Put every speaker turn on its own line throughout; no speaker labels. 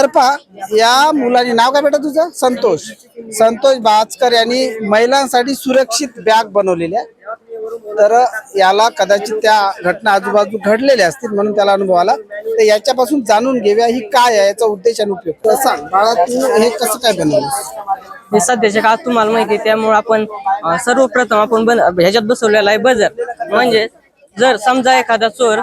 तर पहा, या मुलाने नाव काय बेटा तुझं? संतोष. संतोष बाचकर यांनी महिलांसाठी सुरक्षित बॅग बनवलेली आहे. तर याला कदाचित त्या घटना आजूबाजू घडलेल्या असतील म्हणून त्याला अनुभव आला. तर याच्यापासून जाणून घेऊया ही काय आहे, याचा उद्देश आणि उपयोग. तर सांग बाळा, तू हे कसं काय बनवलंस?
हे सध्याच्या काळात तुम्हाला माहिती आहे, त्यामुळे आपण सर्वप्रथम आपण ह्याच्यात बसवलेला आहे बजर. म्हणजे जर समजा एखादा चोर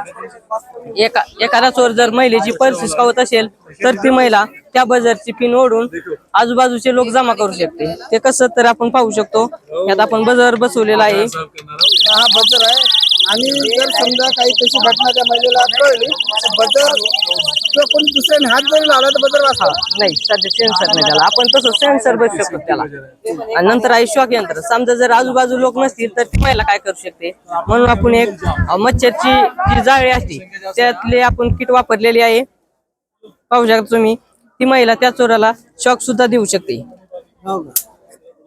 जर महिलेची पर्स हिसकावत असेल तर ती महिला त्या बजरची पिन ओढून आजूबाजूचे लोक जमा करू शकते. ते कसं तर आपण पाहू शकतो. यात आपण बजर बसवलेला आहे.
हा बजर आहे. आणि जर समजा काही तशी घटना त्या महिलेला कळली तर बजर किंवा कोणी दुसऱ्याने हात जरी लावला तर बजर वाजता
नाही, सध्या सेन्सर नाही त्याला. आपण तसं सेन्सर बसू शकतो त्याला. आणि नंतर आहे शॉक यंत्र. समजा जर आजूबाजू लोक नसतील तर ती महिला काय करू शकते, म्हणून आपण एक मच्छरची जी जाळी असते त्यातले आपण किट वापरलेली आहे. पाहू शकता तुम्ही, ती महिला त्या चोराला शॉक सुद्धा देऊ शकते.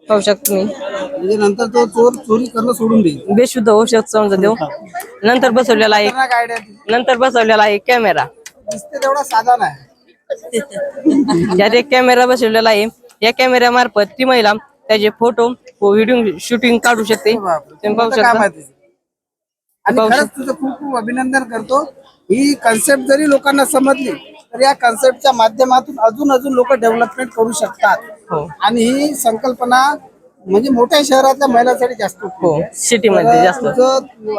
पाहू शकता तुम्ही.
म्हणजे नंतर तो चोर चोरी करणं सोडून देईल.
बेशुद्ध होऊ शकतो समजा देऊ. नंतर बसवलेला आहे कॅमेरा.
दिसते तेवढा साधा नाही.
ज्यात एक कॅमेरा बसवलेला आहे. या कॅमेऱ्या मार्फत ती महिला त्याचे फोटो व व्हिडिओ शूटिंग काढू शकते. तुम्ही पाहू शकता.
आणि खरंच तुझं खूप खूप अभिनंदन करतो. ही कन्सेप्ट जरी लोकांना समजली तर या कन्सेप्टच्या माध्यमातून अजून लोक डेव्हलपमेंट करू शकतात. आणि ही संकल्पना म्हणजे मोठ्या शहरातल्या महिलांसाठी जास्त
सिटी मध्ये जास्त.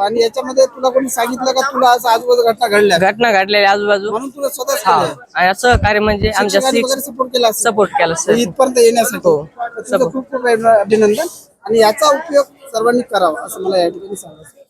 आणि याच्यामध्ये तुला कोणी सांगितलं का तुला असं आजूबाजू घटना घडलेल्या
आजूबाजू
म्हणून तुला स्वतः
सहकार्य म्हणजे आमच्या सपोर्ट केला
इथपर्यंत येण्यासाठी खूप खूप अभिनंदन. आणि याचा उपयोग सर्वांनी करावा असं मला या ठिकाणी सांगायचं.